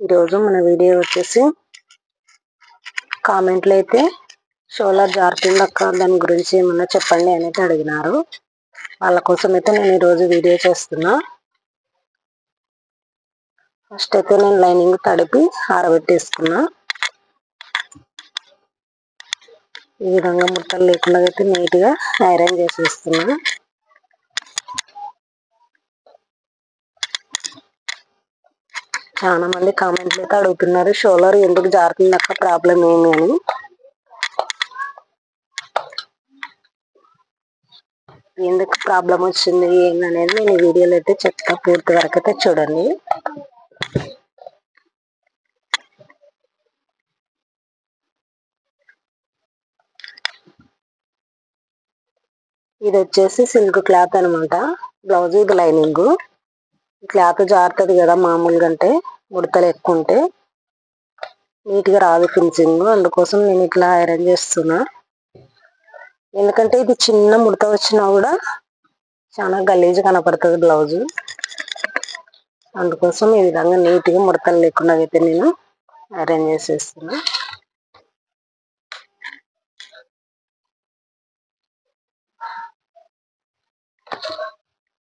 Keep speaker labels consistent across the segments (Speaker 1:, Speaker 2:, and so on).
Speaker 1: ఈరోజు మన వీడియో వచ్చేసి కామెంట్లు అయితే షోల్డర్ జారుతుంది అక్క దాని గురించి ఏమన్నా చెప్పండి అని అయితే అడిగినారు. వాళ్ళ కోసం అయితే నేను ఈరోజు వీడియో చేస్తున్నా. ఫస్ట్ అయితే నేను లైనింగ్ తడిపి ఆరబెట్టేసుకున్నా. ఈ విధంగా ముట్టలు లేకుండా అయితే నీట్గా ఐరన్ చేసేస్తున్నా. చాలా మంది కామెంట్లు అయితే అడుగుతున్నారు షోల్డర్ ఎందుకు జారుతుంది అక్క, ప్రాబ్లం ఏమి అని. ఎందుకు ప్రాబ్లం వచ్చింది ఏందనేది నేను ఈ వీడియోలో అయితే చెప్తా, పూర్తి వరకు అయితే చూడండి. ఇది వచ్చేసి సిల్క్ క్లాత్ అనమాట. బ్లౌజ్ ఇది లైనింగ్. క్లాత్ జారుతుంది కదా మామూలుగా, అంటే ముడతలు ఎక్కువ ఉంటే నీట్గా రాదు ఫినిషింగ్. అందుకోసం నేను ఇట్లా ఐరన్ చేస్తున్నా. ఎందుకంటే ఇది చిన్న ముడత వచ్చినా కూడా చాలా గలీజ్ కనపడుతుంది బ్లౌజ్. అందుకోసం ఈ విధంగా నీట్గా ముడతలు లేకుండా అయితే నేను ఐరన్ చేసేస్తున్నా.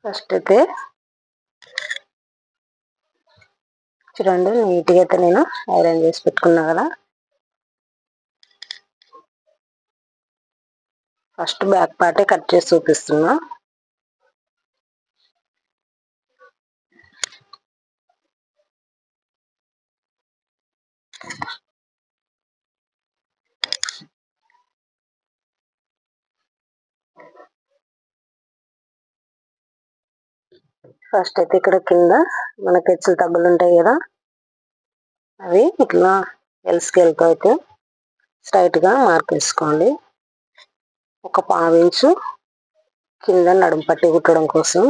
Speaker 1: ఫస్ట్ అయితే చూడండి నీట్గా అయితే నేను ఐరన్ చేసి పెట్టుకున్నా కదా. ఫస్ట్ బ్యాక్ పార్టే కట్ చేసి చూపిస్తున్నా. ఫస్ట్ అయితే ఇక్కడ కింద మనకి హెచ్చులు తగ్గులు ఉంటాయి కదా, అవి ఇట్లా ఎల్ స్కేల్తో అయితే స్ట్రైట్గా మార్క్ వేసుకోండి. ఒక పావించు కింద నడుము పట్టి కుట్టడం కోసం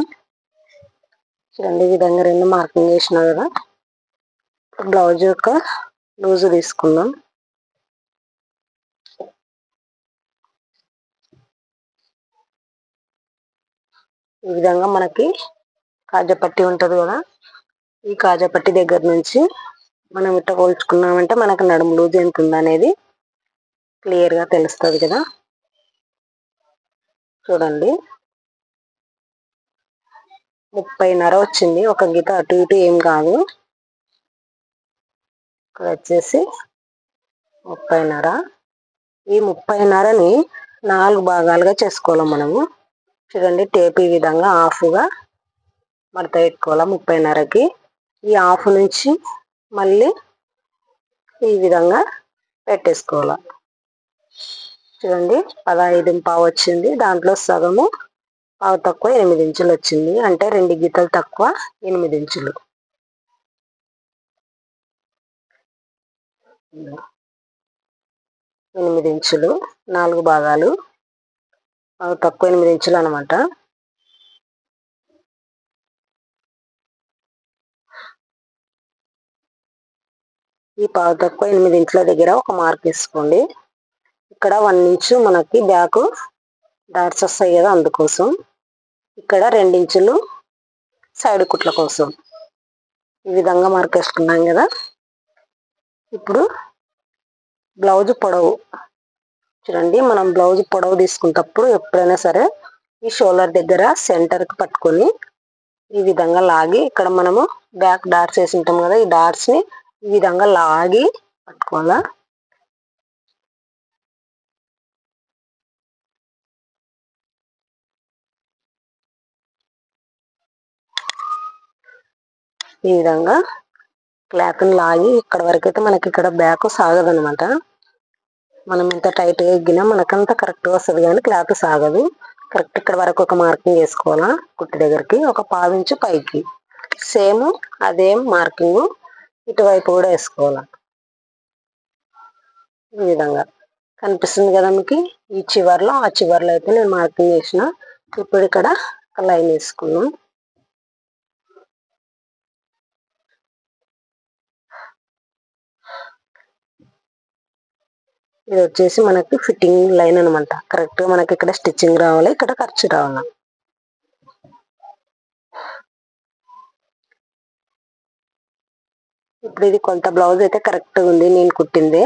Speaker 1: చూడండి ఈ విధంగా రెండు మార్కింగ్ వేసినా కదా. బ్లౌజ్ యొక్క లూజు తీసుకుందాం. ఈ విధంగా మనకి కాజాపట్టి ఉంటుంది కదా, ఈ కాజాపట్టి దగ్గర నుంచి మనం ఇట్లా కొలుచుకున్నామంటే మనకు నడుము లూజ్ ఎంత ఉందనేది క్లియర్గా తెలుస్తుంది కదా. చూడండి 30.5 వచ్చింది. ఒక గీత అటు ఇటు ఏం కాదు. ఇక్కడ వచ్చేసి 30.5. ఈ 30.5ని 4 భాగాలుగా చేసుకోవాలి మనము. చూడండి టేప్ ఈ విధంగా హాఫ్గా మడత పెట్టుకోవాలి 30.5కి. ఈ హాఫ్ నుంచి మళ్ళీ ఈ విధంగా పెట్టేసుకోవాలి. చూడండి 15.5 వచ్చింది. దాంట్లో సగము పావు తక్కువ 8 ఇంచులు వచ్చింది. అంటే 2 గీతలు తక్కువ 8 ఇంచులు. 8 ఇంచులు 4 భాగాలు, పావు తక్కువ 8 ఇంచులు అనమాట. ఈ పావు తక్కువ 8 ఇంచుల దగ్గర ఒక మార్క్ వేసుకోండి. ఇక్కడ 1 ఇంచు మనకి బ్యాక్ డాట్స్ వస్తాయి కదా, అందుకోసం. ఇక్కడ 2 ఇంచులు సైడ్ కుట్ల కోసం ఈ విధంగా మార్క్ వేసుకున్నాం కదా. ఇప్పుడు బ్లౌజ్ పొడవు చూడండి. మనం బ్లౌజ్ పొడవు తీసుకున్నప్పుడు ఎప్పుడైనా సరే ఈ షోల్డర్ దగ్గర సెంటర్కి పట్టుకొని ఈ విధంగా లాగి, ఇక్కడ మనము బ్యాక్ డాట్స్ వేసి ఉంటాం కదా, ఈ డాట్స్ని ఈ విధంగా లాగి పట్టుకోవాలా. ఈ విధంగా క్లాత్ని లాగి ఇక్కడ వరకు అయితే మనకి ఇక్కడ బ్యాక్ సాగదనమాట. మనం ఎంత టైట్గా ఎగ్గినా మనకంతా కరెక్ట్గా వస్తుంది కానీ క్లాత్ సాగదు. కరెక్ట్ ఇక్కడ వరకు ఒక మార్కింగ్ వేసుకోవాలా. కుట్టి దగ్గరికి ఒక పావించు పైకి సేమ్ అదే మార్కింగ్ ఇటువైపు కూడా వేసుకోవాలా. ఈ విధంగా కనిపిస్తుంది కదా మీకు. ఈ చివర్లో ఆ చివర్లో అయితే నేను మార్కింగ్ వేసిన. ఇప్పుడు ఇక్కడ లైన్ వేసుకున్నాం. ఇది వచ్చేసి మనకి ఫిట్టింగ్ లైన్ అనమాట. కరెక్ట్గా మనకి ఇక్కడ స్టిచ్చింగ్ రావాలి, ఇక్కడ ఖర్చు రావాలి. ఇప్పుడు ఇది కొలత బ్లౌజ్ అయితే కరెక్ట్గా ఉంది నేను కుట్టింది.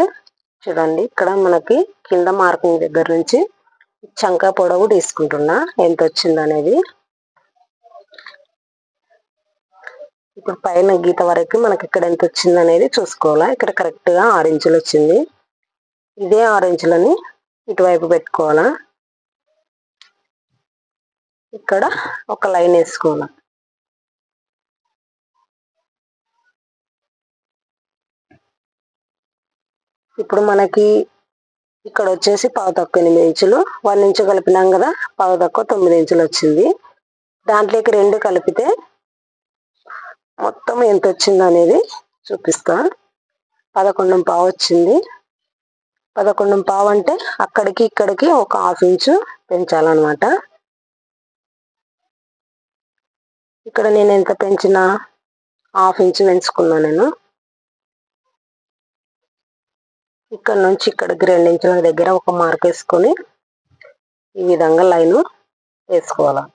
Speaker 1: చూడండి ఇక్కడ మనకి కింద మార్కింగ్ దగ్గర నుంచి చంకా పొడవు తీసుకుంటున్నా ఎంత వచ్చింది అనేది. ఇప్పుడు పైన గీత వరకు మనకి ఇక్కడ ఎంత వచ్చింది అనేది చూసుకోవాలా. ఇక్కడ కరెక్ట్గా 6 ఇంచులు వచ్చింది. ఇదే 6 ఇంచులని ఇటువైపు పెట్టుకోవాలా. ఇక్కడ ఒక లైన్ వేసుకోవాలా. ఇప్పుడు మనకి ఇక్కడ వచ్చేసి 8 ఇంచులు 1 ఇంచు కలిపినాం కదా, 9 ఇంచులు వచ్చింది. దాంట్లోకి 2 కలిపితే మొత్తం ఎంత వచ్చింది అనేది చూపిస్తా. 11.5 వచ్చింది. 11.5 అంటే అక్కడికి ఇక్కడికి ఒక 1/2 ఇంచు పెంచాలన్నమాట. ఇక్కడ నేను ఎంత పెంచిన 1/2 ఇంచు పెంచుకున్నా నేను. ఇక్కడ నుంచి ఇక్కడికి 2 ఇంచుల దగ్గర ఒక మార్క్ వేసుకొని ఈ విధంగా లైన్ వేసుకోవాలి.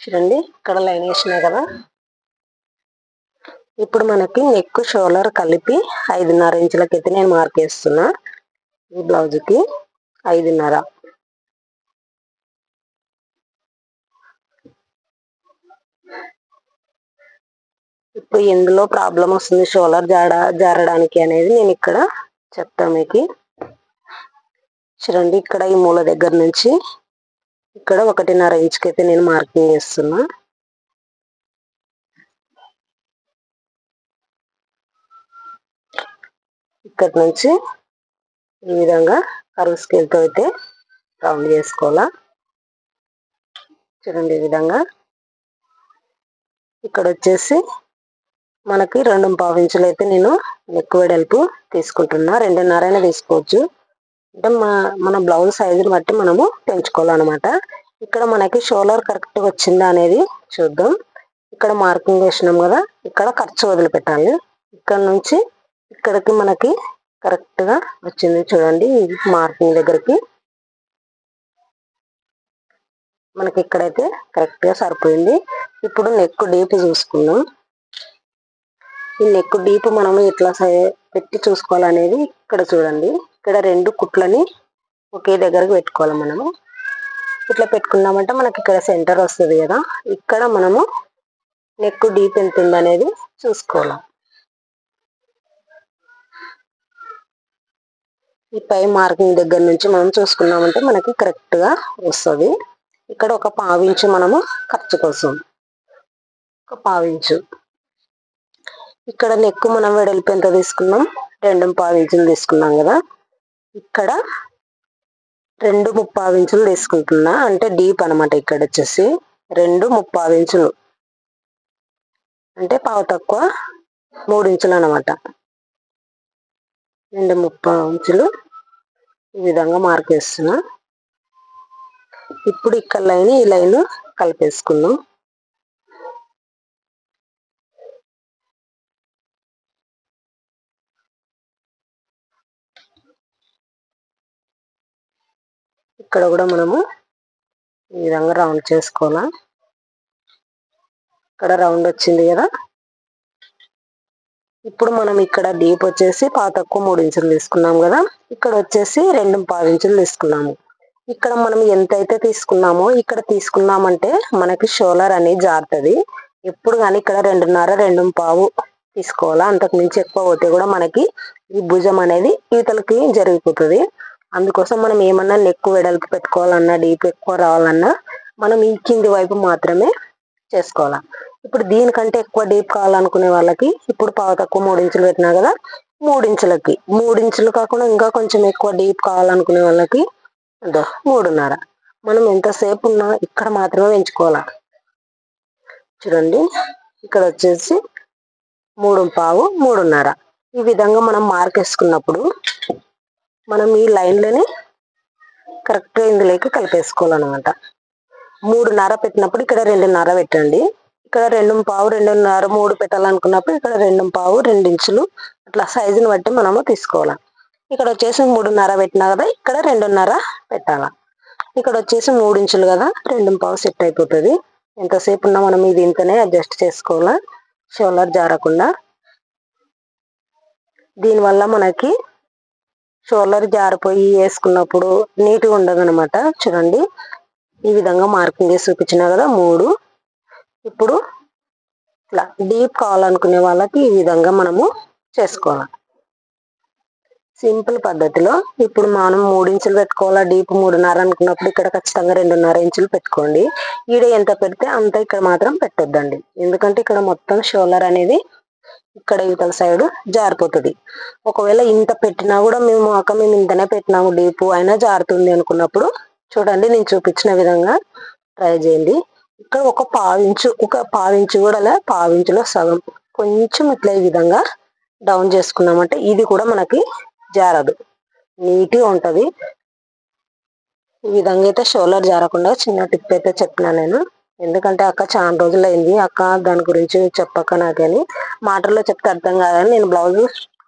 Speaker 1: చూడండి ఇక్కడ లైన్ వేసినా కదా. ఇప్పుడు మనకి నెక్ షోల్డర్ కలిపి 5.5 ఇంచులకైతే నేను మార్క్ వేస్తున్నా. ఈ బ్లౌజ్కి 5.5. ఇప్పుడు ఎందులో ప్రాబ్లం వస్తుంది షోల్డర్ జారడానికి అనేది నేను ఇక్కడ చెప్తా మీకు. చూడండి ఇక్కడ ఈ మూల దగ్గర నుంచి ఇక్కడ 1.5 ఇంచుకైతే నేను మార్కింగ్ చేస్తున్నా. ఇక్కడ నుంచి ఈ విధంగా కర్వ్ స్కేల్తో అయితే రౌండ్ చేసుకోవాలా. చూడండి ఈ విధంగా. ఇక్కడ వచ్చేసి మనకి 2.5 ఇంచులు అయితే నేను నెక్ వెడల్పు తీసుకుంటున్నా. 2.5 తీసుకోవచ్చు. అంటే మన బ్లౌజ్ సైజుని బట్టి మనము పెంచుకోవాలన్నమాట. ఇక్కడ మనకి షోల్డర్ కరెక్ట్గా వచ్చిందా అనేది చూద్దాం. ఇక్కడ మార్కింగ్ వేసినాం కదా, ఇక్కడ ఖర్చు వదిలిపెట్టాలి. ఇక్కడ నుంచి ఇక్కడికి మనకి కరెక్ట్గా వచ్చింది. చూడండి మార్కింగ్ దగ్గరికి మనకి ఇక్కడైతే కరెక్ట్గా సరిపోయింది. ఇప్పుడు నెక్ డీప్ చూసుకుందాం. ఈ నెక్ డీప్ మనము ఎట్లా పెట్టి చూసుకోవాలనేది ఇక్కడ చూడండి. ఇక్కడ 2 కుట్లని ఒకే దగ్గరకు పెట్టుకోవాలి. మనము ఇట్లా పెట్టుకున్నామంటే మనకి ఇక్కడ సెంటర్ వస్తుంది కదా. ఇక్కడ మనము నెక్ డీప్ ఎంత ఉందనేది చూసుకోవాలి. ఈ పై మార్కింగ్ దగ్గర నుంచి మనం చూసుకున్నామంటే మనకి కరెక్ట్గా వస్తుంది. ఇక్కడ ఒక 1/2 ఇంచు మనము ఖర్చు కోసం, ఒక 1/2 ఇంచు. ఇక్కడ నెక్ మనం వెడల్పు ఎంత తీసుకున్నాం, 2.5 ఇంచులు తీసుకున్నాం కదా. ఇక్కడ 2.5 ఇంచులు తీసుకుంటున్నా. అంటే డీప్ అనమాట. ఇక్కడ వచ్చేసి 2.5 ఇంచులు అంటే పావు తక్కువ 3 ఇంచులు అనమాట. 2.5 ఇంచులు ఈ విధంగా మార్క్ వేస్తున్నా. ఇప్పుడు ఇక్కడ లైన్ ఈ లైన్ కలిపేసుకున్నాం. ఇక్కడ కూడా మనము ఈ విధంగా రౌండ్ చేసుకోవాలా. ఇక్కడ రౌండ్ వచ్చింది కదా. ఇప్పుడు మనం ఇక్కడ డీప్ వచ్చేసి పావు తక్కువ 3 ఇంచులు తీసుకున్నాం కదా. ఇక్కడ వచ్చేసి 2.5 ఇంచులు తీసుకున్నాము. ఇక్కడ మనం ఎంతైతే తీసుకున్నామో ఇక్కడ తీసుకున్నామంటే మనకి షోల్డర్ అనేది జారుతుంది. ఎప్పుడు కానీ ఇక్కడ 2.5 2.5 తీసుకోవాలా. అంతకు మించి ఎక్కువ పోతే కూడా మనకి ఈ భుజం అనేది ఈతలకి జరిగిపోతుంది. అందుకోసం మనం ఏమన్నా నెక్ వెడల్పు పెట్టుకోవాలన్నా, డీప్ ఎక్కువ రావాలన్నా మనం ఈ కింది వైపు మాత్రమే చేసుకోవాలా. ఇప్పుడు దీనికంటే ఎక్కువ డీప్ కావాలనుకునే వాళ్ళకి ఇప్పుడు పావు తక్కువ 3 ఇంచులు పెట్టినా కదా, 3 ఇంచులకి 3 ఇంచులు కాకుండా ఇంకా కొంచెం ఎక్కువ డీప్ కావాలనుకునే వాళ్ళకి 3.5. మనం ఎంతసేపు ఉన్నా ఇక్కడ మాత్రమే పెంచుకోవాలా. చూడండి ఇక్కడ వచ్చేసి 3.5 3.5 ఈ విధంగా మనం మార్క్ వేసుకున్నప్పుడు మనం ఈ లైన్లని కరెక్ట్గా ఇందులోకి కలిపేసుకోవాలన్నమాట. 3.5 పెట్టినప్పుడు ఇక్కడ 2.5 పెట్టండి. ఇక్కడ 2.5 2.5 3 పెట్టాలనుకున్నప్పుడు ఇక్కడ 2.5 2 ఇంచులు అట్లా సైజుని బట్టి మనము తీసుకోవాలి. ఇక్కడ వచ్చేసి 3.5 పెట్టినా కదా, ఇక్కడ 2.5 పెట్టాలా. ఇక్కడ వచ్చేసి 3 ఇంచులు కదా, 2.5 సెట్ అయిపోతుంది. ఎంతసేపు ఉన్నా మనం ఇది ఇంతనే అడ్జస్ట్ చేసుకోవాలా, షోల్డర్ జారకుండా. దీనివల్ల మనకి షోల్డర్ జారిపోయి వేసుకున్నప్పుడు నీట్గా ఉండదు అనమాట. చూడండి ఈ విధంగా మార్కింగ్ వేసి చూపించిన కదా 3. ఇప్పుడు ఇట్లా డీప్ కావాలనుకునే వాళ్ళకి ఈ విధంగా మనము చేసుకోవాలి సింపుల్ పద్ధతిలో. ఇప్పుడు మనం 3 ఇంచులు పెట్టుకోవాలా, డీప్ 3.5 అనుకున్నప్పుడు ఇక్కడ ఖచ్చితంగా 2.5 ఇంచులు పెట్టుకోండి. ఈడ ఎంత పెడితే అంత ఇక్కడ మాత్రం పెట్టొద్దండి, ఎందుకంటే ఇక్కడ మొత్తం షోల్డర్ అనేది ఇక్కడ యువతల సైడ్ జారిపోతుంది. ఒకవేళ ఇంత పెట్టినా కూడా మేము ఇంతనే పెట్టినాము డీప్ అయినా జారుతుంది అనుకున్నప్పుడు చూడండి నేను చూపించిన విధంగా ట్రై చేయండి. ఇక్కడ ఒక పావించు కూడా లే, పావించులో సగం కొంచెం ఇట్లా ఈ విధంగా డౌన్ చేసుకున్నామంటే ఇది కూడా మనకి జారదు, నీట్గా ఉంటది. ఈ విధంగా అయితే షోల్డర్ జారకుండా చిన్న టిప్ అయితే చెప్పినా నేను. ఎందుకంటే అక్క చాలా రోజులు అయింది అక్క దాని గురించి చెప్పక నాకని, మాటల్లో చెప్తే అర్థం కాదని నేను బ్లౌజ్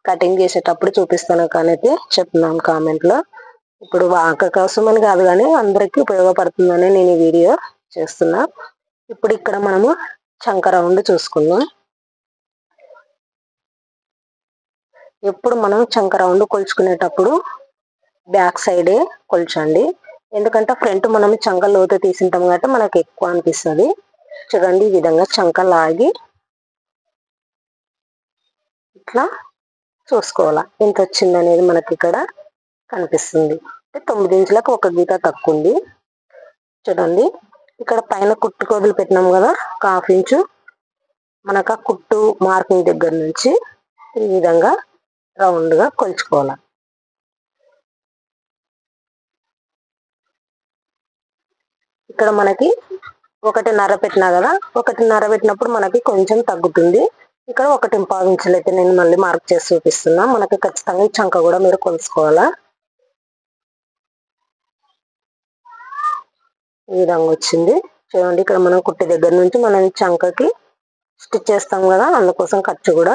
Speaker 1: కటింగ్ చేసేటప్పుడు చూపిస్తాను కానీ అయితే చెప్తున్నాను కామెంట్ లో. ఇప్పుడు అక్క కోసం అని కాదు కానీ అందరికీ ఉపయోగపడుతుందని నేను ఈ వీడియో చేస్తున్నా. ఇప్పుడు ఇక్కడ మనము చంక రౌండ్ చూసుకుందాం. ఎప్పుడు మనం చంక రౌండ్ కొలుచుకునేటప్పుడు బ్యాక్ సైడే కొల్చండి, ఎందుకంటే ఫ్రంట్ మనం చంక లోతు తీసింటాం కాబట్టి మనకు ఎక్కువ అనిపిస్తుంది. చూడండి ఈ విధంగా చంక లాగి ఇట్లా చూసుకోవాలా ఎంత వచ్చింది అనేది మనకి ఇక్కడ కనిపిస్తుంది. 9 ఇంచులకు ఒక గీత తక్కువ ఉంది. చూడండి ఇక్కడ పైన కుట్టు కోదులు పెట్టినాం కదా, 1/2 ఇంచు మనకు ఆ కుట్టు మార్కింగ్ దగ్గర నుంచి ఈ విధంగా రౌండ్ గా కొలుచుకోవాలి. ఇక్కడ మనకి 1.5 పెట్టినా కదా, 1.5 పెట్టినప్పుడు మనకి కొంచెం తగ్గుతుంది. ఇక్కడ 1.5 ఇంచులు అయితే నేను మళ్ళీ మార్క్ చేసి చూపిస్తున్నా. మనకి ఖచ్చితంగా ఈ చంక కూడా మీరు కొలుసుకోవాలా. ఈ విధంగా వచ్చింది చూడండి. ఇక్కడ మనం కుట్టి దగ్గర నుంచి మనం చంకకి స్టిచ్ చేస్తాం కదా, అందుకోసం ఖర్చు కూడా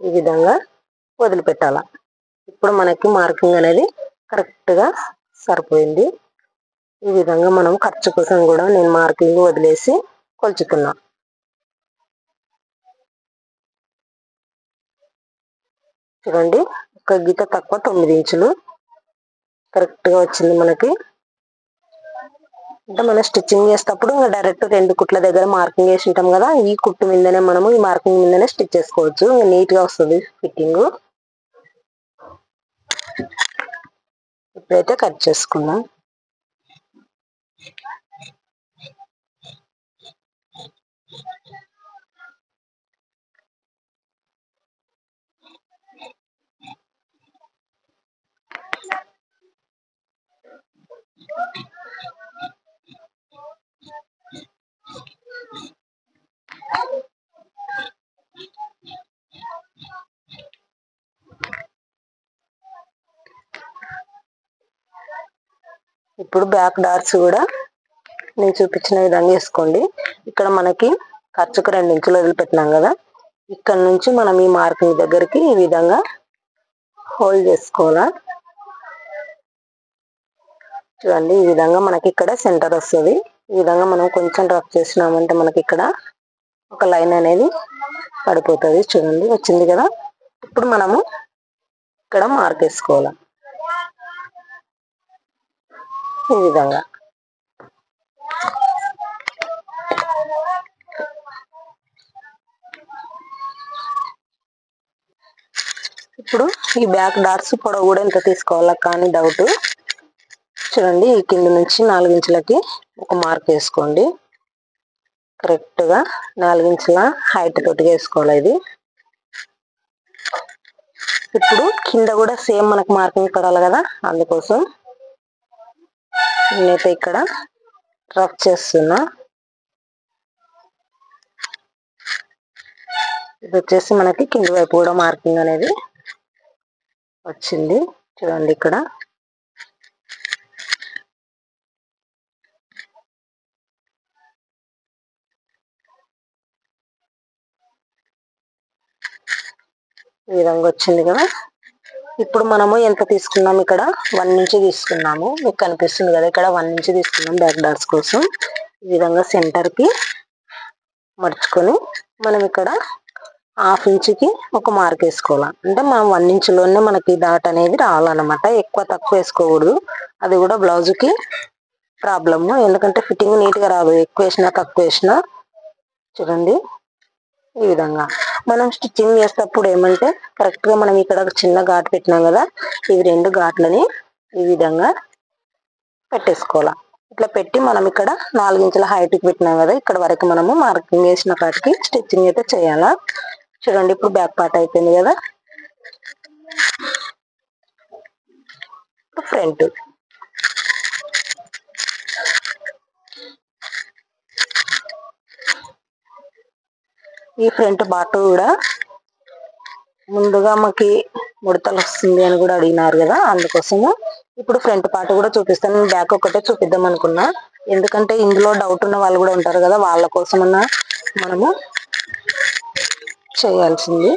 Speaker 1: ఈ విధంగా వదిలిపెట్టాల. ఇప్పుడు మనకి మార్కింగ్ అనేది కరెక్ట్ గా సరిపోయింది. ఈ విధంగా మనం ఖర్చు కోసం కూడా నేను మార్కింగ్ వదిలేసి కొలుచుతున్నా. చూడండి ఒక గీత తక్కువ 9 ఇంచులు కరెక్ట్ గా వచ్చింది మనకి. అంటే మనం స్టిచ్చింగ్ చేసేటప్పుడు డైరెక్ట్ 2 కుట్ల దగ్గర మార్కింగ్ వేసి ఉంటాం కదా, ఈ కుట్టు మీదనే మనము ఈ మార్కింగ్ మీదనే స్టిచ్ చేసుకోవచ్చు, నీట్ గా వస్తుంది ఫిట్టింగ్. ఇప్పుడైతే కట్ చేసుకుందాం. ఇప్పుడు బ్యాక్ డాట్స్ కూడా నేను చూపించిన విధంగా వేసుకోండి. ఇక్కడ మనకి ఖర్చుకు 2 ఇంచులు వదిలిపెట్టినాం కదా, ఇక్కడ నుంచి మనం ఈ మార్కింగ్ దగ్గరికి ఈ విధంగా హోల్డ్ చేసుకోవాలా. చూడండి ఈ విధంగా మనకి ఇక్కడ సెంటర్ వస్తుంది. ఈ విధంగా మనం కొంచెం రఫ్ చేసినామంటే మనకి ఇక్కడ ఒక లైన్ అనేది పడిపోతుంది. చూడండి వచ్చింది కదా. ఇప్పుడు మనము ఇక్కడ మార్క్ వేసుకోవాలి ఈ విధంగా. ఇప్పుడు ఈ బ్యాక్ డాట్స్ పొడవు కూడా ఎంత తీసుకోవాలా కానీ డౌట్. చూడండి ఈ కింద నుంచి 4 ఇంచులకి ఒక మార్క్ వేసుకోండి. కరెక్ట్ గా 4 ఇంచుల హైట్ తోటి వేసుకోవాలి ఇది. ఇప్పుడు కింద కూడా సేమ్ మనకు మార్కింగ్ పడాలి కదా, అందుకోసం నేనైతే ఇక్కడ రఫ్ చేస్తున్నా. ఇది వచ్చేసి మనకి కింది వైపు కూడా మార్కింగ్ అనేది వచ్చింది. చూడండి ఇక్కడ ఈ విధంగా వచ్చింది కదా. ఇప్పుడు మనము ఎంత తీసుకున్నాము, ఇక్కడ 1 ఇంచ్ తీసుకున్నాము. మీకు కనిపిస్తుంది కదా, ఇక్కడ 1 ఇంచ్ తీసుకున్నాం బ్యాక్ డాట్స్ కోసం. ఈ విధంగా సెంటర్ కి మర్చుకొని మనం ఇక్కడ 1/2 ఇంచుకి ఒక మార్క్ వేసుకోవాలి. అంటే మనం 1 ఇంచులోనే మనకి డాట్ అనేది రావాలన్నమాట. ఎక్కువ తక్కువ వేసుకోకూడదు, అది కూడా బ్లౌజ్కి ప్రాబ్లమ్. ఎందుకంటే ఫిట్టింగ్ నీట్గా రాదు, ఎక్కువ వేసినా తక్కువ వేసినా. చూడండి ఈ విధంగా మనం స్టిచ్చింగ్ చేసేటప్పుడు ఏమంటే కరెక్ట్గా మనం ఇక్కడ చిన్న ఘాటు పెట్టినాం కదా, ఇవి 2 ఘాట్లని ఈ విధంగా పెట్టేసుకోవాలి. ఇట్లా పెట్టి మనం ఇక్కడ 4 ఇంచుల హైట్కి పెట్టినాం కదా, ఇక్కడ వరకు మనము మార్కింగ్ వేసిన కాటికి స్టిచ్చింగ్ అయితే చేయాలా. చూడండి ఇప్పుడు బ్యాక్ పార్ట్ అయిపోయింది కదా, ఫ్రంట్. ఈ ఫ్రంట్ పార్ట్ కూడా ముందుగా మాకి ముడతలు వస్తుంది అని కూడా అడిగినారు కదా, అందుకోసము ఇప్పుడు ఫ్రంట్ పార్ట్ కూడా చూపిస్తాను. నేను బ్యాక్ ఒకటే చూపిద్దాం అనుకున్నా, ఎందుకంటే ఇందులో డౌట్ ఉన్న వాళ్ళు కూడా ఉంటారు కదా, వాళ్ళ కోసమన్నా మనము చేయాల్సింది.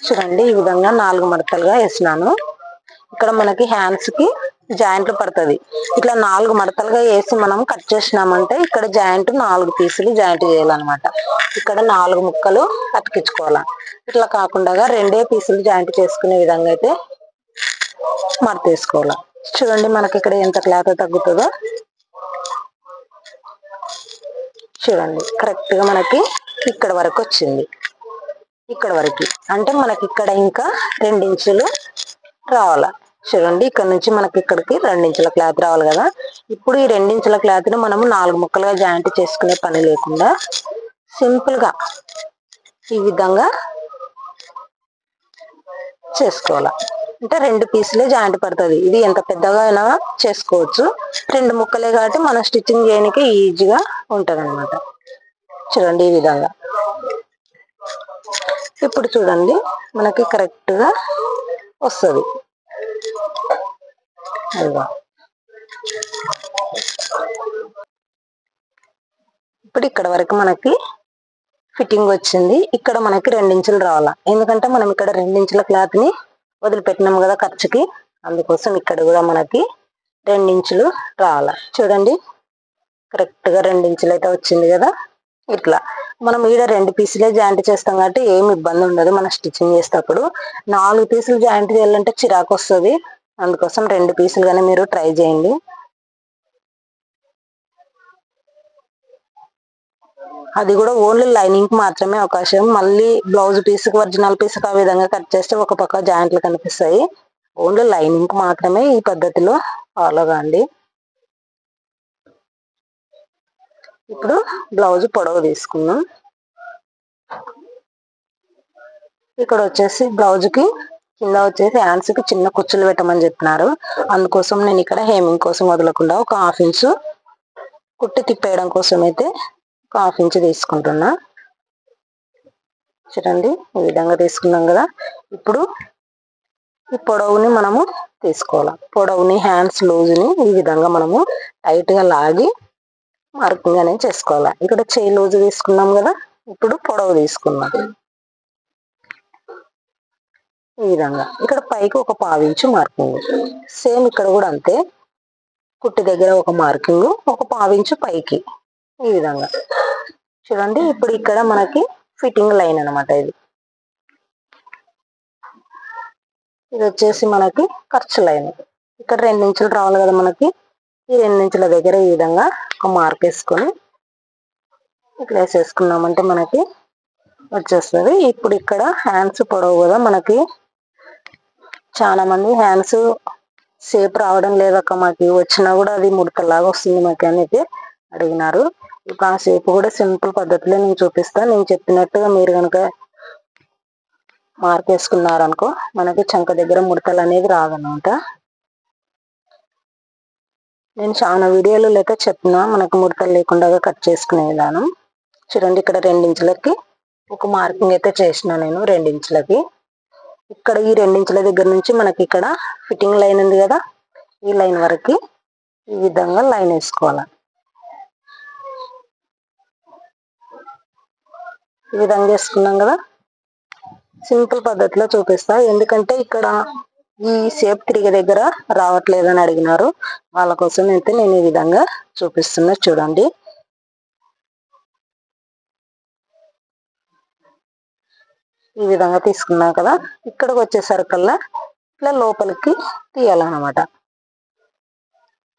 Speaker 1: చూడండి ఈ విధంగా 4 మడతలుగా వేసినాను. ఇక్కడ మనకి హ్యాండ్స్ కి జాయింట్లు పడుతుంది. ఇట్లా 4 మడతలుగా వేసి మనం కట్ చేసినామంటే ఇక్కడ జాయింట్ 4 పీసులు జాయింట్ చేయాలన్నమాట. ఇక్కడ 4 ముక్కలు అతికించుకోవాలి. ఇట్లా కాకుండా 2 పీసులు జాయింట్ చేసుకునే విధంగా అయితే మడత వేసుకోవాలి. చూడండి మనకి ఇక్కడ ఎంత క్లాత్ తగ్గుతుందో చూడండి. కరెక్ట్ గా మనకి ఇక్కడ వరకు వచ్చింది, ఇక్కడ వరకు. అంటే మనకి ఇక్కడ ఇంకా 2 ఇంచులు రావాల. చూడండి ఇక్కడ నుంచి మనకి ఇక్కడికి 2 ఇంచుల క్లాత్ రావాలి కదా. ఇప్పుడు ఈ 2 ఇంచుల క్లాత్ ని మనము 4 ముక్కలుగా జాయింట్ చేసుకునే పని లేకుండా సింపుల్ గా ఈ విధంగా చేసుకోవాలి. అంటే 2 పీసులే జాయింట్ పడుతుంది. ఇది ఎంత పెద్దగా అయినా చేసుకోవచ్చు, 2 ముక్కలే కాబట్టి మనం స్టిచ్చింగ్ చేయడానికి ఈజీగా ఉంటది అనమాట. చూడండి ఈ విధంగా. ఇప్పుడు చూడండి మనకి కరెక్ట్ గా వస్తుంది. ఇప్పుడు ఇక్కడ వరకు మనకి ఫిట్టింగ్ వచ్చింది. ఇక్కడ మనకి 2 ఇంచులు రావాలా, ఎందుకంటే మనం ఇక్కడ 2 ఇంచుల క్లాత్ ని వదిలిపెట్టినాం కదా ఖర్చుకి, అందుకోసం ఇక్కడ కూడా మనకి 2 ఇంచులు రావాలా. చూడండి కరెక్ట్ గా 2 ఇంచులు అయితే వచ్చింది కదా. ఇట్లా మనం ఈడ 2 పీసులే జాయింట్ చేస్తాం కాబట్టి ఏమి ఇబ్బంది ఉండదు. మనం స్టిచ్చింగ్ చేసేటప్పుడు 4 పీసులు జాయింట్ చేయాలంటే చిరాకు వస్తుంది, అందుకోసం 2 పీసులుగానే మీరు ట్రై చేయండి. అది కూడా ఓన్లీ లైనింగ్ కి మాత్రమే అవకాశం. మళ్ళీ బ్లౌజ్ పీస్ కి ఒరిజినల్ పీస్ కి ఆ విధంగా కట్ చేస్తే ఒక పక్క జాయింట్లు కనిపిస్తాయి. ఓన్లీ లైనింగ్ కి మాత్రమే ఈ పద్ధతిలో ఫాలో కాండి. ఇప్పుడు బ్లౌజ్ పొడవు తీసుకుందాం. ఇక్కడ వచ్చేసి బ్లౌజ్ కి కింద వచ్చేసి హ్యాండ్స్ కి చిన్న కుచ్చులు పెట్టమని చెప్పినారు, అందుకోసం నేను ఇక్కడ హేమింగ్ కోసం వదలకుండా ఒక 1/2 ఇంచు కుట్టి తిప్పేయడం కోసం అయితే ఒక 1/2 ఇంచు తీసుకుంటున్నా. చూడండి ఈ విధంగా తీసుకున్నాం కదా. ఇప్పుడు ఈ పొడవుని మనము తీసుకోవాలి. పొడవుని హ్యాండ్స్ లూజ్ని ఈ విధంగా మనము టైట్ గా లాగి మార్కింగ్ అనేది చేసుకోవాలి. ఇక్కడ చేయి లూజ్ తీసుకున్నాం కదా, ఇప్పుడు పొడవు తీసుకున్నాం ఈ విధంగా. ఇక్కడ పైకి ఒక 1/4 ఇంచు మార్కింగ్, సేమ్ ఇక్కడ కూడా అంతే. కుట్టి దగ్గర ఒక మార్కింగ్, ఒక 1/4 ఇంచు పైకి ఈ విధంగా. చూడండి ఇప్పుడు ఇక్కడ మనకి ఫిట్టింగ్ లైన్ అనమాట. ఇది వచ్చేసి మనకి ఖర్చు లైన్. ఇక్కడ 2 ఇంచులు రావాలి కదా మనకి. ఈ 2 ఇంచుల దగ్గర ఈ విధంగా ఒక మార్క్ వేసుకొని ఇట్లా వేసేసుకున్నామంటే మనకి వచ్చేస్తుంది. ఇప్పుడు ఇక్కడ హ్యాండ్స్ పొడవు కదా మనకి, చాలా మంది హ్యాండ్స్ షేప్ రావడం లేదక్క, మాకు వచ్చినా కూడా అది ముడతలాగా వస్తుంది మాకు అని అయితే అడిగినారు. ఇప్పుడు ఆ షేప్ కూడా సింపుల్ పద్ధతిలో నేను చూపిస్తాను. నేను చెప్పినట్టుగా మీరు కనుక మార్క్ వేసుకున్నారనుకో మనకి చంక దగ్గర ముడతలు అనేది రాదనమాట. నేను చాలా వీడియోలు లేక చెప్పినా మనకు ముడతలు లేకుండా కట్ చేసుకునే విధానం. చూడండి ఇక్కడ 2 ఇంచులకి ఒక మార్కింగ్ అయితే చేసిన నేను 2 ఇంచులకి. ఇక్కడ ఈ 2 ఇంచుల దగ్గర నుంచి మనకి ఇక్కడ ఫిట్టింగ్ లైన్ ఉంది కదా, ఈ లైన్ వరకు ఈ విధంగా లైన్ వేసుకోవాలి. ఈ విధంగా వేసుకున్నాం కదా. సింపుల్ పద్ధతిలో చూపిస్తా, ఎందుకంటే ఇక్కడ ఈ షేప్ తిరిగే దగ్గర రావట్లేదని అడిగినారు. వాళ్ళ కోసం అయితే నేను ఈ విధంగా చూపిస్తున్నా. చూడండి, ఈ విధంగా తీసుకున్నాం కదా. ఇక్కడికి వచ్చేసరికల్లా ఇట్లా లోపలికి తీయాలన్నమాట.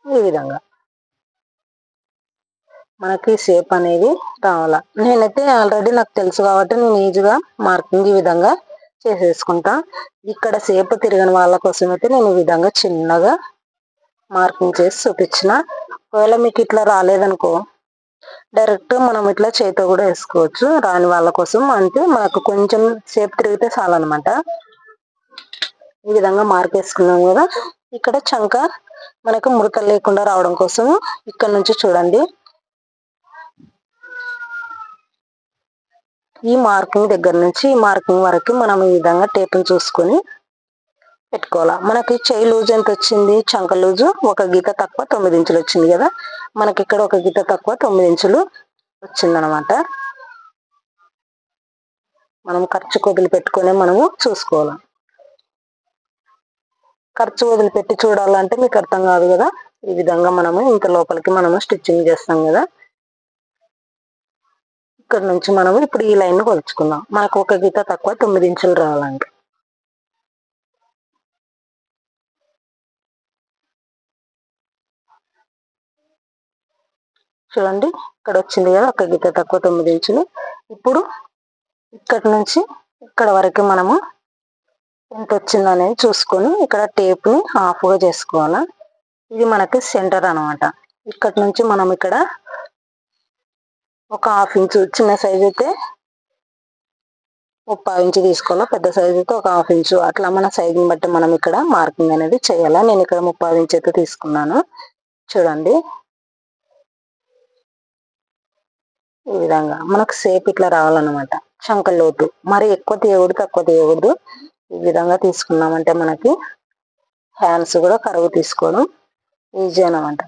Speaker 1: ఈ విధంగా మనకి షేప్ అనేది రావాలా. నేనైతే ఆల్రెడీ నాకు తెలుసు కాబట్టి నేను ఈజీగా మార్కింగ్ ఈ విధంగా చేసేసుకుంటా. ఇక్కడ షేప్ తిరగని వాళ్ళ కోసం అయితే నేను ఈ విధంగా చిన్నగా మార్కింగ్ చేసి చూపించిన. ఒకవేళ మీకు ఇట్లా రాలేదనుకో, డైరెక్ట్ మనం ఇట్లా చేతితో కూడా వేసుకోవచ్చు. రాని వాళ్ళ కోసం అంటే మనకు కొంచెం షేప్ తిరిగితే చాలన్నమాట. ఈ విధంగా మార్క్ వేసుకున్నాం కదా. ఇక్కడ చంక మనకు ముడతలు లేకుండా రావడం కోసం ఇక్కడ నుంచి చూడండి, ఈ మార్కింగ్ దగ్గర నుంచి ఈ మార్కింగ్ వరకు మనం ఈ విధంగా టేప్ని చూసుకొని పెట్టుకోవాలా. మనకి చెయ్యి లూజ్ ఎంత వచ్చింది, చంక లూజు 1 గీత తక్కువ 9 ఇంచులు వచ్చింది కదా. మనకి ఇక్కడ 1 గీత తక్కువ 9 ఇంచులు వచ్చిందనమాట. మనం ఖర్చు వదిలిపెట్టుకొని మనము చూసుకోవాలి. ఖర్చు వదిలిపెట్టి చూడాలంటే మీకు అర్థం కాదు కదా. ఈ విధంగా మనము ఇంత లోపలికి మనము స్టిచ్చింగ్ చేస్తాం కదా. ఇక్కడ నుంచి మనము ఇప్పుడు ఈ లైన్ కొలుచుకుందాం. మనకు 1 గీత తక్కువ 9 ఇంచులు రావాలంటే చూడండి, ఇక్కడ వచ్చింది కదా 1 గీత తక్కువ 9 ఇంచులు. ఇప్పుడు ఇక్కడ నుంచి ఇక్కడ వరకు మనము ఎంత వచ్చింది అనేది చూసుకొని ఇక్కడ టేప్ని హాఫ్గా చేసుకోవాలా. ఇది మనకి సెంటర్ అనమాట. ఇక్కడ నుంచి మనం ఇక్కడ 1/2 ఇంచు, చిన్న సైజు అయితే 1/2 ఇంచు తీసుకోవాలా, పెద్ద సైజు అయితే 1/2 ఇంచు, అట్లా మన సైజుని బట్టి మనం ఇక్కడ మార్కింగ్ అనేది చేయాలా. నేను ఇక్కడ 1/2 ఇంచు అయితే తీసుకున్నాను. చూడండి, ఈ విధంగా మనకు షేప్ ఇట్లా రావాలన్నమాట. చంక లోతు మరి ఎక్కువ తీయకూడదు, తక్కువ తీయకూడదు. ఈ విధంగా తీసుకున్నామంటే మనకి హ్యాండ్స్ కూడా కరువు తీసుకోవడం ఈజీ అనమాట.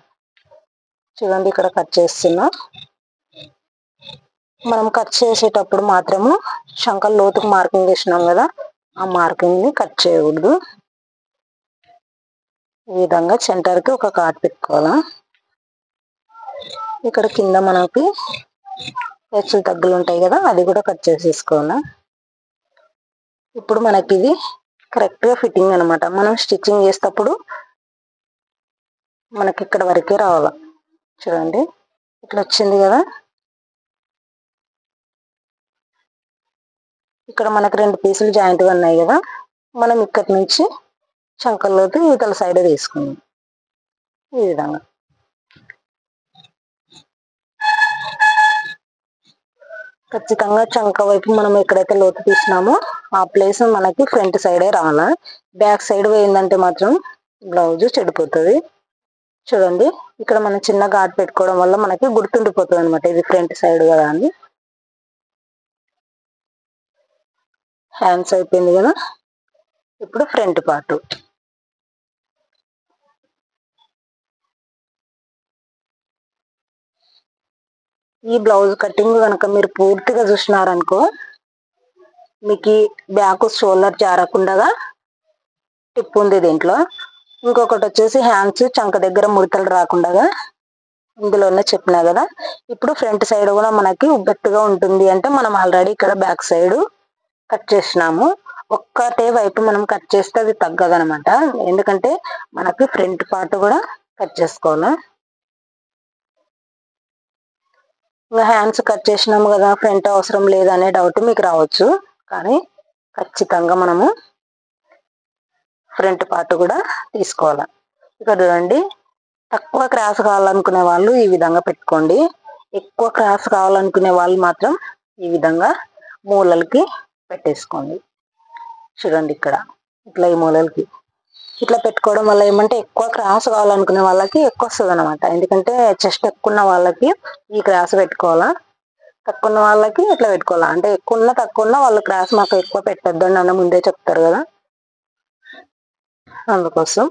Speaker 1: చూడండి, ఇక్కడ కట్ చేస్తున్నా. మనం కట్ చేసేటప్పుడు మాత్రము చంక లోతుకు మార్కింగ్ చేసినాం కదా, ఆ మార్కింగ్ ని కట్ చేయకూడదు. ఈ విధంగా సెంటర్కి ఒక కాట్ పెట్టుకోవాలా. ఇక్కడ కింద మనకి హెచ్చులు తగ్గులు ఉంటాయి కదా, అది కూడా కట్ చేసేసుకోవాలా. ఇప్పుడు మనకి ఇది కరెక్ట్గా ఫిట్టింగ్ అనమాట. మనం స్టిచ్చింగ్ చేసేటప్పుడు మనకి ఇక్కడ వరకే రావాలా. చూడండి, ఇట్లా వచ్చింది కదా. ఇక్కడ మనకి 2 పీసులు జాయింట్గా ఉన్నాయి కదా. మనం ఇక్కడి నుంచి చంకల్లోకి ఇవతల సైడ్ తీసుకుందాం. ఈ విధంగా ఖచ్చితంగా చంక వైపు మనం ఎక్కడైతే లోతు తీసినామో ఆ ప్లేస్ మనకి ఫ్రంట్ సైడే రావాలా. బ్యాక్ సైడ్ పోయిందంటే మాత్రం బ్లౌజ్ చెడిపోతుంది. చూడండి, ఇక్కడ మనం చిన్న ఘాట్ పెట్టుకోవడం వల్ల మనకి గుర్తుండిపోతుంది అనమాట, ఇది ఫ్రంట్ సైడ్ కదా అని. హ్యాండ్స్ అయిపోయింది కదా. ఇప్పుడు ఫ్రంట్ పార్ట్. ఈ బ్లౌజ్ కటింగ్ కనుక మీరు పూర్తిగా చూసినారనుకో, మీకు బ్యాక్ షోల్డర్ జారకుండా టిప్ ఉంది దీంట్లో. ఇంకొకటి వచ్చేసి హ్యాండ్స్ చంక దగ్గర ముడతలు రాకుండా ఇందులోనే చెప్పినా కదా. ఇప్పుడు ఫ్రంట్ సైడ్ కూడా మనకి ఉబ్బెత్తుగా ఉంటుంది అంటే మనం ఆల్రెడీ ఇక్కడ బ్యాక్ సైడ్ కట్ చేసినాము. ఒక్కటే వైపు మనం కట్ చేస్తే అది తగ్గదనమాట, ఎందుకంటే మనకి ఫ్రంట్ పార్ట్ కూడా కట్ చేసుకోవాలి. ఇంకా హ్యాండ్స్ కట్ చేసినాము కదా, ఫ్రంట్ అవసరం లేదనే డౌట్ మీకు రావచ్చు. కానీ ఖచ్చితంగా మనము ఫ్రంట్ పార్ట్ కూడా తీసుకోవాలి. ఇక్కడ చూడండి, తక్కువ క్రాస్ కావాలనుకునే వాళ్ళు ఈ విధంగా పెట్టుకోండి. ఎక్కువ క్రాస్ కావాలనుకునే వాళ్ళు మాత్రం ఈ విధంగా మూలలకి పెట్టేసుకోండి. చూడండి, ఇక్కడ ఇట్లా ఈ మూలలకి ఇట్లా పెట్టుకోవడం వల్ల ఏమంటే ఎక్కువ క్రాస్ కావాలనుకునే వాళ్ళకి ఎక్కువ వస్తుంది అనమాట. ఎందుకంటే చెస్ట్ ఎక్కువ ఉన్న వాళ్ళకి ఈ క్రాస్ పెట్టుకోవాలా, తక్కువ ఉన్న వాళ్ళకి ఇట్లా పెట్టుకోవాలా. అంటే ఎక్కువ ఉన్న తక్కువ ఉన్న వాళ్ళు క్రాస్ మాకు ఎక్కువ పెట్టద్దండి అన్న ముందే చెప్తారు కదా, అందుకోసం.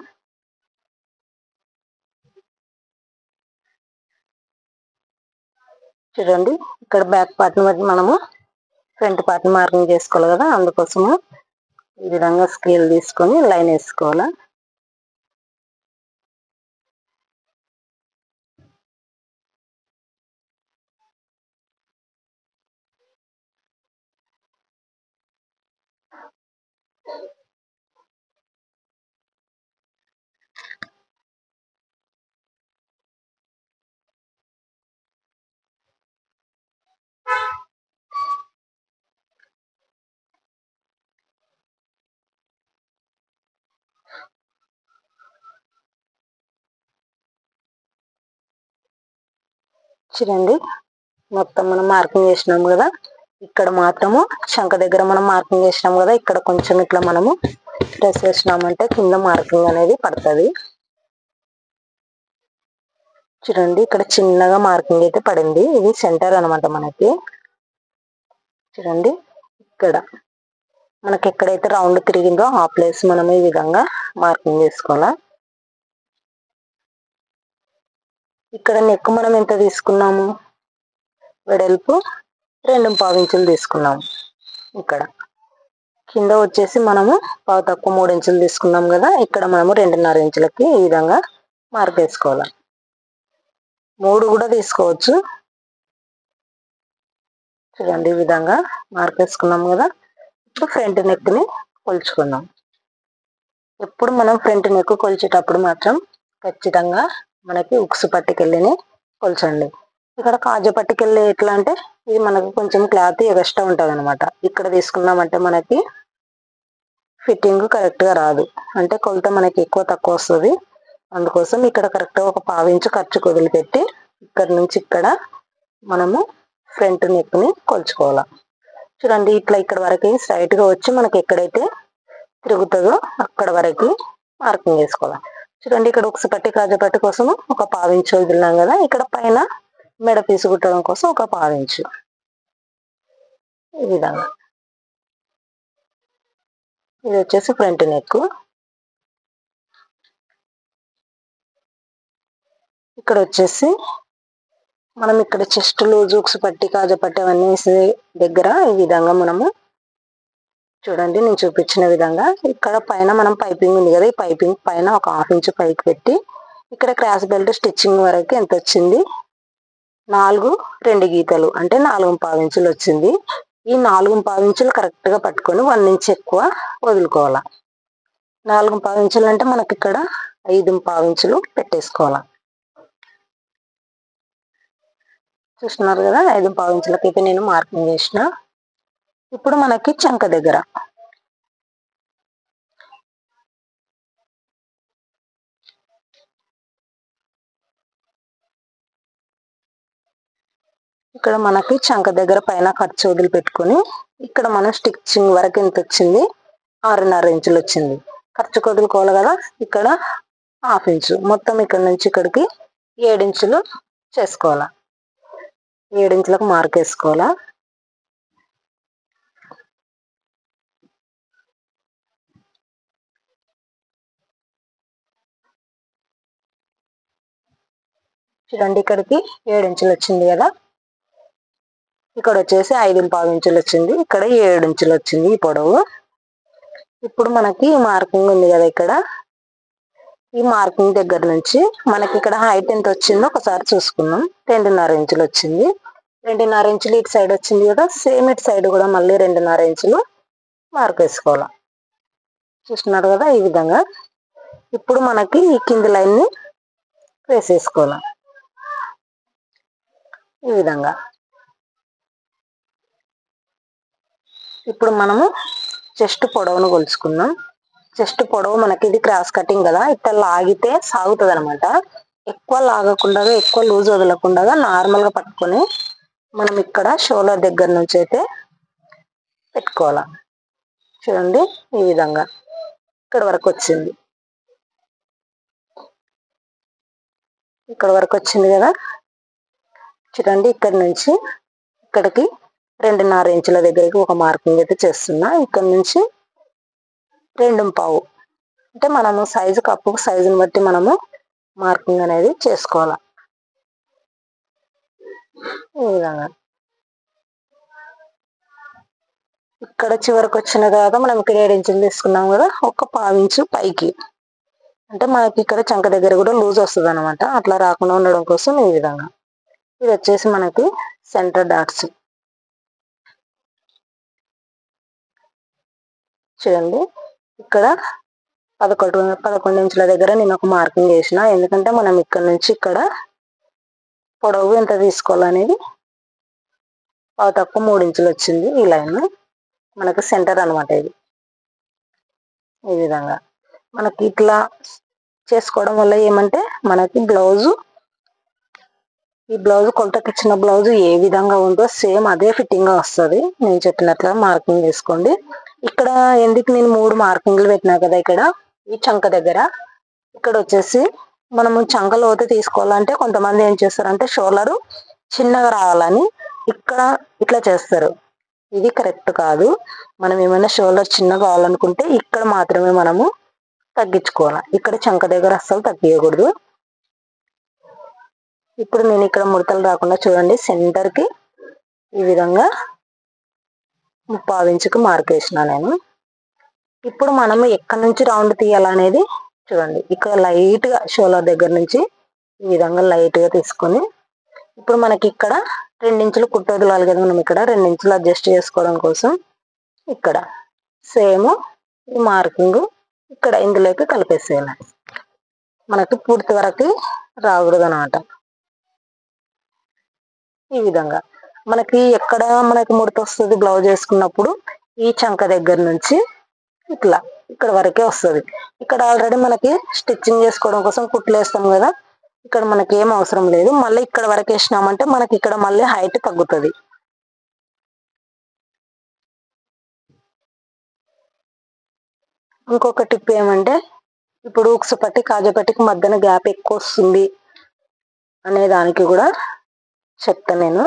Speaker 1: చూడండి, ఇక్కడ బ్యాక్ పార్ట్ బట్టి మనము ఫ్రంట్ పార్ట్ మార్కింగ్ చేసుకోవాలి కదా, అందుకోసము ఈ విధంగా స్కేల్ తీసుకొని లైన్ వేసుకోవాలా. చూడండి, మొత్తం మనం మార్కింగ్ చేసినాం కదా, ఇక్కడ మాత్రము చంక దగ్గర మనం మార్కింగ్ చేసినాం కదా, ఇక్కడ కొంచెం ఇట్లా మనము ప్రెస్ చేసినామంటే కింద మార్కింగ్ అనేది పడుతుంది. చూడండి, ఇక్కడ చిన్నగా మార్కింగ్ అయితే పడింది. ఇది సెంటర్ అనమాట మనకి. చూడండి, ఇక్కడ మనకి ఎక్కడైతే రౌండ్ తిరిగిందో ఆ ప్లేస్ మనం ఈ విధంగా మార్కింగ్ చేసుకోవాలా. ఇక్కడ నెక్ మనం ఎంత తీసుకున్నాము, వెడల్పు 2.5 ఇంచులు తీసుకున్నాము. ఇక్కడ కింద వచ్చేసి మనము పావు తక్కువ 3 ఇంచులు తీసుకున్నాం కదా, ఇక్కడ మనము 2.5 ఇంచులకి ఈ విధంగా మార్క్ వేసుకోవాలి. 3 కూడా తీసుకోవచ్చు. చూడండి, ఈ విధంగా మార్క్ వేసుకున్నాం కదా. ఇప్పుడు ఫ్రంట్ నెక్ ని కొలుచుకుందాం. ఎప్పుడు మనం ఫ్రంట్ నెక్ కొలిచేటప్పుడు మాత్రం ఖచ్చితంగా మనకి ఉక్సు పట్టికెళ్ళిని కొలచండి. ఇక్కడ కాజా పట్టికెళ్ళి ఎట్లా అంటే ఇది మనకు కొంచెం క్లాత్ ఎక్స్ట్రా ఉంటుంది అనమాట. ఇక్కడ తీసుకున్నామంటే మనకి ఫిట్టింగ్ కరెక్ట్ గా రాదు, అంటే కొలత మనకి ఎక్కువ తక్కువ వస్తుంది. అందుకోసం ఇక్కడ కరెక్ట్ గా ఒక 1/2 ఇంచు ఖర్చు వదిలిపెట్టి ఇక్కడ నుంచి ఇక్కడ మనము ఫ్రంట్ నెక్ ని కొలుచుకోవాలి. చూడండి, ఇట్లా ఇక్కడ వరకు స్ట్రైట్ గా వచ్చి మనకి ఎక్కడైతే తిరుగుతుందో అక్కడ వరకు మార్కింగ్ వేసుకోవాలి. చూడండి, ఇక్కడ ఉక్సు పట్టి కాజా పట్టి కోసం ఒక 1/2 ఇంచు వదిలినాం కదా, ఇక్కడ పైన మెడ పీసు కుట్టడం కోసం ఒక 1/2 ఇంచు ఈ విధంగా. ఇది వచ్చేసి ఫ్రంట్ నెక్. ఇక్కడ వచ్చేసి మనం ఇక్కడ చెస్ట్ లూజ్ ఉక్సు పట్టి కాజా పట్టి అవన్నీ వేసే దగ్గర ఈ విధంగా మనము చూడండి, నేను చూపించిన విధంగా ఇక్కడ పైన మనం పైపింగ్ ఉంది కదా, ఈ పైపింగ్ పైన ఒక 1/2 ఇంచు పైకి పెట్టి ఇక్కడ క్రాస్ బెల్ట్ స్టిచ్చింగ్ వరకు ఎంత వచ్చింది, 2 గీతలు అంటే 4.5 ఇంచులు వచ్చింది. ఈ 4.5 ఇంచులు కరెక్ట్ గా పట్టుకొని 1 ఇంచు ఎక్కువ వదులుకోవాలా. 4.5 ఇంచులు అంటే మనకి ఇక్కడ 5.5 ఇంచులు పెట్టేసుకోవాలా. చూస్తున్నారు కదా, 5.5 ఇంచులకి అయితే నేను మార్కింగ్ చేసిన. ఇప్పుడు మనకి చంక దగ్గర ఇక్కడ మనకి చంక దగ్గర పైన ఖర్చు వదిలిపెట్టుకొని ఇక్కడ మనం స్టిచ్చింగ్ వరకు ఎంత వచ్చింది, 6.5 ఇంచులు వచ్చింది. ఖర్చు వదులుకోవాలి కదా, ఇక్కడ 1/2 ఇంచు మొత్తం ఇక్కడ నుంచి ఇక్కడికి 7 ఇంచులు చేసుకోవాలా. 7 ఇంచులకు మార్క్ వేసుకోవాలా. చూడండి, ఇక్కడికి 7 ఇంచులు వచ్చింది కదా, ఇక్కడ వచ్చేసి 5.5 ఇంచులు వచ్చింది, ఇక్కడ 7 ఇంచులు వచ్చింది ఈ పొడవు. ఇప్పుడు మనకి మార్కింగ్ ఉంది కదా, ఇక్కడ ఈ మార్కింగ్ దగ్గర నుంచి మనకి ఇక్కడ హైట్ ఎంత వచ్చిందో ఒకసారి చూసుకుందాం. 2.5 ఇంచులు వచ్చింది. 2.5 ఇంచులు ఇటు సైడ్ వచ్చింది కదా, సేమ్ ఇటు సైడ్ కూడా మళ్ళీ 2.5 ఇంచులు మార్క్ వేసుకోవాలి. చూస్తున్నారు కదా, ఈ విధంగా. ఇప్పుడు మనకి ఈ కింది లైన్ ని వేసేసుకోవాలి ఈ విధంగా. ఇప్పుడు మనము చెస్ట్ పొడవును కొలుచుకుందాం. చెస్ట్ పొడవు మనకి ఇది క్రాస్ కటింగ్ కదా, ఇట్లా లాగితే సాగుతుంది అనమాట. ఎక్కువ లాగకుండా ఎక్కువ లూజ్ వదలకుండా నార్మల్ గా పట్టుకొని మనం ఇక్కడ షోల్డర్ దగ్గర నుంచి అయితే పెట్టుకోవాలి. చూడండి, ఈ విధంగా ఇక్కడ వరకు వచ్చింది. ఇక్కడ వరకు వచ్చింది కదా. చూడండి, ఇక్కడ నుంచి ఇక్కడికి 2.5 ఇంచుల దగ్గరికి ఒక మార్కింగ్ అయితే చేస్తున్నా. ఇక్కడ నుంచి 2.5 అంటే మనము సైజు కప్పు సైజుని బట్టి మనము మార్కింగ్ అనేది చేసుకోవాలి ఈ విధంగా. ఇక్కడ చివరికి వచ్చిన తర్వాత మనం ఇక్కడ 7 ఇంచులు తీసుకున్నాం కదా, ఒక 1/2 ఇంచు పైకి, అంటే మనకి ఇక్కడ చంక దగ్గర కూడా లూజ్ వస్తుంది అనమాట. అట్లా రాకుండా ఉండడం కోసం ఈ విధంగా. ఇది వచ్చేసి మనకి సెంటర్ డాట్స్. చూడండి, ఇక్కడ 11 ఇంచుల దగ్గర నేను ఒక మార్కింగ్ వేసిన. ఎందుకంటే మనం ఇక్కడ నుంచి ఇక్కడ పొడవు ఎంత తీసుకోవాలనేది తక్కువ 3 ఇంచులు వచ్చింది. ఈ లైన్ మనకు సెంటర్ అనమాట. ఇది ఈ విధంగా మనకి ఇట్లా చేసుకోవడం వల్ల ఏమంటే మనకి ఈ బ్లౌజ్ కొలతకి ఇచ్చిన బ్లౌజ్ ఏ విధంగా ఉందో సేమ్ అదే ఫిట్టింగ్ గా వస్తుంది. నేను చెప్పినట్లుగా మార్కింగ్ వేసుకోండి. ఇక్కడ ఎందుకు నేను 3 మార్కింగ్లు పెట్టినా కదా, ఇక్కడ ఈ చంక దగ్గర, ఇక్కడ వచ్చేసి మనము చంక లోతు తీసుకోవాలంటే కొంతమంది ఏం చేస్తారంటే షోల్డర్ చిన్నగా రావాలని ఇక్కడ ఇట్లా చేస్తారు. ఇది కరెక్ట్ కాదు. మనం ఏమైనా షోల్డర్ చిన్నగా కావాలనుకుంటే ఇక్కడ మాత్రమే మనము తగ్గించుకోవాలి. ఇక్కడ చంక దగ్గర అస్సలు తగ్గియకూడదు. ఇప్పుడు నేను ఇక్కడ ముడతలు రాకుండా చూడండి, సెంటర్ కి ఈ విధంగా 1/2 ఇంచుకి మార్క్ వేసిన నేను. ఇప్పుడు మనము ఎక్కడి నుంచి రౌండ్ తీయాలనేది చూడండి. ఇక్కడ లైట్ గా షోల్డర్ దగ్గర నుంచి ఈ విధంగా లైట్ గా తీసుకొని, ఇప్పుడు మనకి ఇక్కడ 2 ఇంచులు కుట్టు వదలాలి కదా, మనం ఇక్కడ 2 ఇంచులు అడ్జస్ట్ చేసుకోవడం కోసం ఇక్కడ సేమ్ ఈ మార్కింగ్ ఇక్కడ ఇందులోకి కలిపేసేయాలి. మనకి పూర్తి వరకు రాకూడదు అనమాట. ఈ విధంగా మనకి ఎక్కడ మనకి ముడత వస్తుంది బ్లౌజ్ వేసుకున్నప్పుడు, ఈ చంక దగ్గర నుంచి ఇట్లా ఇక్కడ వరకే వస్తుంది. ఇక్కడ ఆల్రెడీ మనకి స్టిచ్చింగ్ చేసుకోవడం కోసం కుట్లు వేస్తాం కదా, ఇక్కడ మనకి ఏం అవసరం లేదు. మళ్ళీ ఇక్కడ వరకు వేసినామంటే మనకి ఇక్కడ మళ్ళీ హైట్ తగ్గుతుంది. ఇంకొక టిప్ ఏమంటే, ఇప్పుడు ఉక్స్ పట్టి కాజా పట్టికి మధ్యన గ్యాప్ ఎక్కువ వస్తుంది అనే దానికి కూడా చెప్తాను నేను.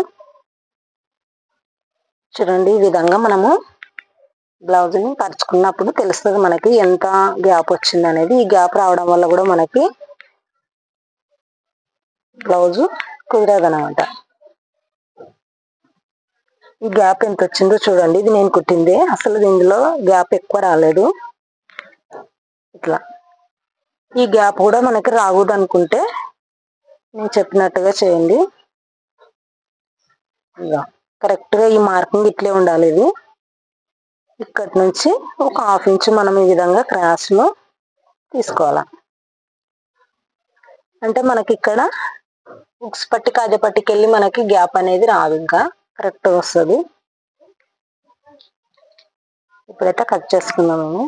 Speaker 1: చూడండి, ఈ విధంగా మనము బ్లౌజ్ని పరుచుకున్నప్పుడు తెలుస్తుంది మనకి ఎంత గ్యాప్ వచ్చింది అనేది. ఈ గ్యాప్ రావడం వల్ల కూడా మనకి బ్లౌజ్ కుదరదనమాట. ఈ గ్యాప్ ఎంత వచ్చిందో చూడండి. ఇది నేను కుట్టిందే, అసలు ఇందులో గ్యాప్ ఎక్కువ రాలేదు. ఇట్లా ఈ గ్యాప్ కూడా మనకి రాకూడదు అనుకుంటే నేను చెప్పినట్టుగా చేయండి. ఇలా కరెక్ట్ గా ఈ మార్కింగ్ ఇట్లే ఉండాలి. ఇది ఇక్కడి నుంచి ఒక 1/2 ఇంచు మనం ఈ విధంగా క్రాస్ లో తీసుకోవాలి. అంటే మనకి ఇక్కడ ఉక్స్ పట్టి కాజా పట్టికి వెళ్ళి మనకి గ్యాప్ అనేది రాదు, ఇంకా కరెక్ట్ వస్తుంది. ఇప్పుడైతే కట్ చేసుకుందాము.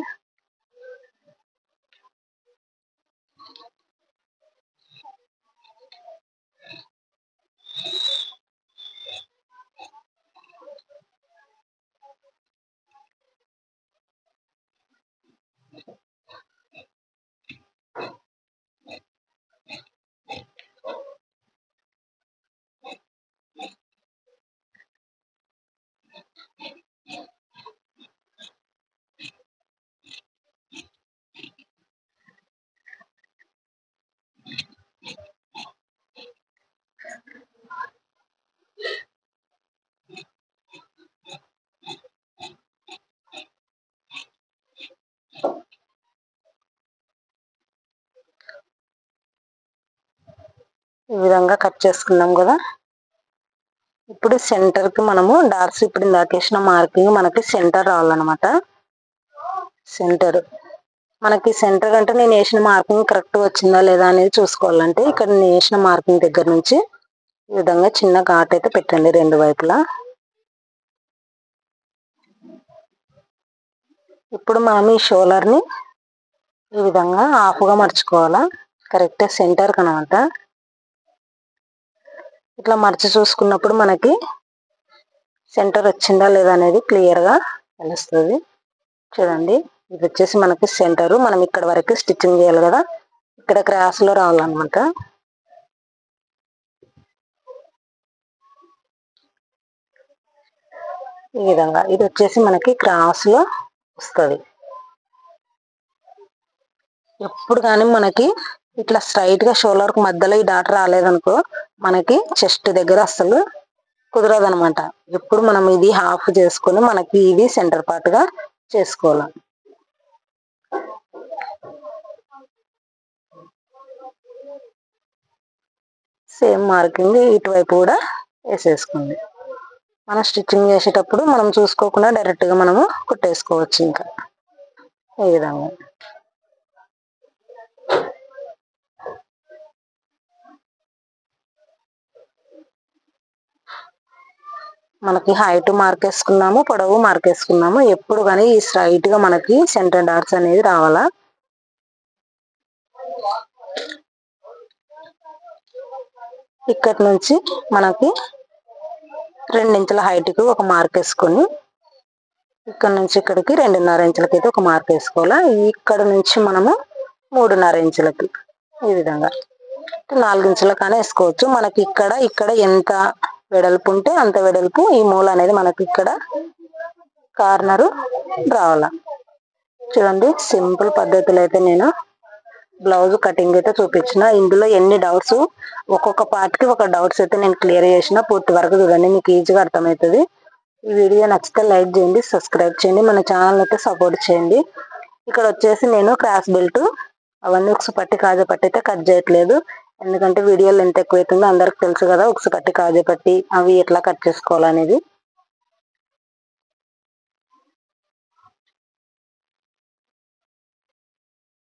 Speaker 1: ఈ విధంగా కట్ చేసుకున్నాం కదా. ఇప్పుడు సెంటర్ కి మనము డాట్స్ ఇప్పుడు ఇందాకేసిన మార్కింగ్ మనకి సెంటర్ రావాలన్నమాట. సెంటర్ మనకి సెంటర్ అంటే నేను వేసిన మార్కింగ్ కరెక్ట్ వచ్చిందా లేదా అనేది చూసుకోవాలంటే ఇక్కడ నేను వేసిన మార్కింగ్ దగ్గర నుంచి ఈ విధంగా చిన్న ఘాట్ అయితే పెట్టండి 2 వైపులా. ఇప్పుడు మనం ఈ షోల్డర్ ని ఈ విధంగా హాఫ్గా మర్చుకోవాలా, కరెక్ట్ సెంటర్ కనమాట. ఇట్లా మర్చి చూసుకున్నప్పుడు మనకి సెంటర్ వచ్చిందా లేదా అనేది క్లియర్ గా తెలుస్తుంది. చూడండి, ఇది వచ్చేసి మనకి సెంటర్. మనం ఇక్కడ వరకు స్టిచ్చింగ్ చేయాలి కదా, ఇక్కడ క్రాస్ లో రావాలన్నమాట. ఈ విధంగా ఇది వచ్చేసి మనకి క్రాస్ లో వస్తుంది. ఎప్పుడు కానీ మనకి ఇట్లా స్ట్రైట్ గా షోల్డర్ కు మధ్యలో ఈ డాట్ రాలేదనుకో మనకి చెస్ట్ దగ్గర అసలు కుదరదు అనమాట. ఎప్పుడు మనం ఇది హాఫ్ చేసుకొని మనకి ఇది సెంటర్ పార్ట్ గా చేసుకోవాలి. సేమ్ మార్కింగ్ ఇటువైపు కూడా వేసేసుకోండి. మనం స్టిచ్చింగ్ చేసేటప్పుడు మనం చూసుకోకుండా డైరెక్ట్ గా మనము కుట్టేసుకోవచ్చు. ఇంకా ఈ విధంగా మనకి హైట్ మార్క్ వేసుకున్నాము, పొడవు మార్క్ వేసుకున్నాము. ఎప్పుడు కానీ ఈ స్ట్రైట్ గా మనకి సెంటర్ డాట్స్ అనేది రావాలా. ఇక్కడ నుంచి మనకి 2 ఇంచుల హైట్ కు ఒక మార్క్ వేసుకొని ఇక్కడ నుంచి ఇక్కడికి 2.5 ఇంచులకి అయితే ఒక మార్క్ వేసుకోవాలా. ఇక్కడ నుంచి మనము 3.5 ఇంచులకి ఈ విధంగా 4 ఇంచులకనే వేసుకోవచ్చు. మనకి ఇక్కడ ఎంత వెడల్పు ఉంటే అంత వెడల్పు ఈ మూల అనేది మనకి ఇక్కడ కార్నర్ రావాల. చూడండి, సింపుల్ పద్ధతిలో అయితే నేను బ్లౌజ్ కటింగ్ అయితే చూపించిన. ఇందులో ఎన్ని డౌట్స్, ఒక్కొక్క పార్ట్ కి ఒక డౌట్స్ అయితే నేను క్లియర్ చేసిన. పూర్తి వరకు చూడండి, మీకు ఈజీగా అర్థమవుతుంది. ఈ వీడియో నచ్చితే లైక్ చేయండి, సబ్స్క్రైబ్ చేయండి, మన ఛానల్ అయితే సపోర్ట్ చేయండి. ఇక్కడ వచ్చేసి నేను క్రాస్ బెల్ట్ అవన్నీ ఉక్సు పట్టి కాజా పట్టి అయితే కట్ చేయట్లేదు. ఎందుకంటే వీడియోలో ఎంత ఎక్కువ అవుతుందో అందరికి తెలుసు కదా, ఉక్సు పట్టి కాజా పట్టి అవి ఎట్లా కట్ చేసుకోవాలనేది.